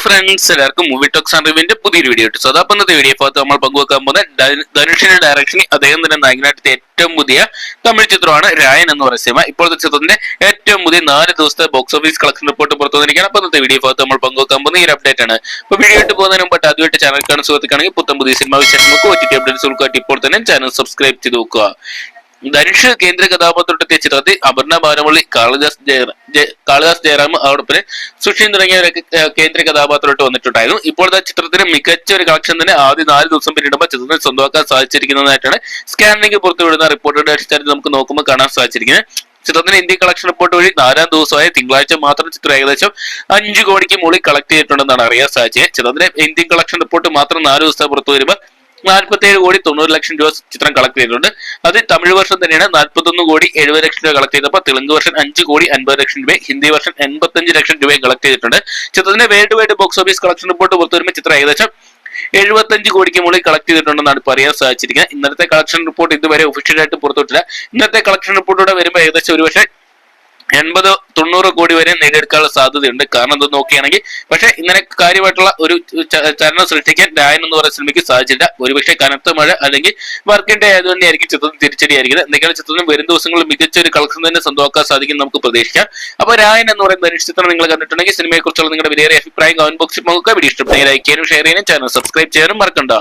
Friends, എല്ലാവർക്കും movie talks and റിവ്യൂവിന്റെ പുതിയൊരു video ഇട്ടു. അപ്പം ഇന്നത്തെ വീഡിയോ ഭാഗത്ത് നമ്മൾ പങ്കുവെക്കാൻ പോകുന്ന ധനുഷിന്റെ ഡയറക്ഷനിൽ അദ്ദേഹം തന്നെ നായകനായിട്ട് ഏറ്റവും പുതിയ തമിഴ് ചിത്രമാണ് രായൻ എന്ന് പറയുന്ന സിനിമ. ഇപ്പോഴത്തെ ചിത്രത്തിന്റെ ഏറ്റവും പുതിയ 4 ദിവസത്തെ ബോക്സ് ഓഫീസ് കളക്ഷൻ റിപ്പോർട്ട് പുറത്തു വന്നിരിക്കുകയാണ്. അപ്പോൾ ഇന്നത്തെ വീഡിയോ ഭാഗത്ത് നമ്മൾ പങ്കുവെക്കാൻ പോകുന്ന ഈ അപ്ഡേറ്റ് ആണ്. അപ്പോൾ വീഡിയോ ഇട്ട് പോകുന്നതിന് മുമ്പ് ആദ്യമായിട്ട് ചാനൽ കാണുന്ന സുഹൃത്തുക്കാണെങ്കിൽ പുത്തൻ പുതിയ സിനിമ വിശേഷങ്ങൾക്ക് OTT അപ്ഡേറ്റ്സ് ഉൾക്കാട്ടി ഇപ്പോൾ തന്നെ ചാനൽ സബ്സ്ക്രൈബ് ചെയ്ത് നോക്കുക. ധനുഷ് കേന്ദ്ര കഥാപാത്രത്തെത്തിയ ചിത്രത്തിൽ അപർണ ബാലമുരളി, കാളിദാസ് ജയറാം, അതോടൊപ്പം സുഷീൻ തുടങ്ങിയവരൊക്കെ കേന്ദ്ര കഥാപാത്രമായിട്ട് വന്നിട്ടുണ്ടായിരുന്നു. ഇപ്പോഴത്തെ ചിത്രത്തിന് മികച്ച ഒരു കളക്ഷൻ തന്നെ ആദ്യ 4 ദിവസം പിന്നിടുമ്പോൾ ചിത്രത്തിന് സ്വന്തമാക്കാൻ സാധിച്ചിരിക്കുന്നതായിട്ടാണ് സ്കാനിംഗ് പുറത്തുവിടുന്ന റിപ്പോർട്ടുകളുടെ അടിസ്ഥാനത്തിൽ നമുക്ക് നോക്കുമ്പോൾ കാണാൻ സാധിച്ചിരിക്കുന്നത്. ചിത്രത്തിന് ഇന്ത്യൻ കളക്ഷൻ റിപ്പോർട്ട് വഴി 4-ാം ദിവസമായ തിങ്കളാഴ്ച മാത്രം ചിത്രം ഏകദേശം 5 കോടിക്ക് മുകളിൽ കളക്ട് ചെയ്തിട്ടുണ്ടെന്നാണ് അറിയാൻ സാധിച്ചത്. ചിത്രത്തിന്റെ ഇന്ത്യൻ കളക്ഷൻ റിപ്പോർട്ട് മാത്രം 4 ദിവസം പുറത്തു വരുമ്പോൾ 47,90,00,000 രൂപ ചിത്രം കളക്ട് ചെയ്തിട്ടുണ്ട്. അത് തമിഴ് വർഷം തന്നെയാണ് 41,70,00,000 രൂപ കളക്ട് ചെയ്തപ്പോൾ തെലുങ്ക് വർഷം 5,50,00,000 രൂപ, ഹിന്ദി വർഷം 85,00,000 രൂപയും കളക്ട് ചെയ്തിട്ടുണ്ട്. ചിത്രത്തിന്റെ world wide box office collection report പുറത്തു വരുമ്പോൾ ചിത്രം ഏകദേശം 75 കോടിക്ക് മുകളിൽ കളക്ട് ചെയ്തിട്ടുണ്ടെന്നാണ് ഇപ്പോൾ അറിയാൻ സാധിച്ചിരിക്കുന്നത്. ഇന്നത്തെ കളക്ഷൻ റിപ്പോർട്ട് ഇതുവരെ ഒഫീഷ്യലായിട്ട് പുറത്തുവിട്ടില്ല. ഇന്നത്തെ കളക്ഷൻ റിപ്പോർട്ടോടെ വരുമ്പോൾ ഏകദേശം ഒരുപക്ഷെ 80-90 കോടി വരെ നേടിയെടുക്കാനുള്ള സാധ്യതയുണ്ട്. കാരണം എന്ത് നോക്കുകയാണെങ്കിൽ പക്ഷെ ഇങ്ങനെ കാര്യമായിട്ടുള്ള ഒരു ചലനം സൃഷ്ടിക്കാൻ രായൻ എന്ന് പറയുന്ന സിനിമയ്ക്ക് സാധിച്ചില്ല. ഒരുപക്ഷെ കനത്ത മഴ അല്ലെങ്കിൽ വർക്കിന്റെ ആയതുതന്നെയായിരിക്കും ചിത്രത്തിന് തിരിച്ചടിയായിരിക്കുന്നത്. എന്തൊക്കെയാണ് ചിത്രത്തിന് വരും ദിവസങ്ങളിൽ മികച്ച ഒരു കളക്ഷൻ തന്നെ സ്വന്തമാക്കാൻ സാധിക്കും നമുക്ക് പ്രതീക്ഷിക്കാം. അപ്പോൾ രായൻ എന്ന് പറയുന്ന ധനുഷ് ചിത്രം നിങ്ങൾ കണ്ടിട്ടുണ്ടെങ്കിൽ സിനിമയെ കുറിച്ചുള്ള നിങ്ങളുടെ വിലയേറിയ അഭിപ്രായം കമന്റ് ബോക്സിൽ നോക്കുക. വീഡിയോ ഇഷ്ടപ്പെട്ടെങ്കിൽ ലൈക്ക് ചെയ്യാനും ഷെയർ ചെയ്യാനും ചാനൽ സബ്സ്ക്രൈബ് ചെയ്യാനും മറക്കണ്ട.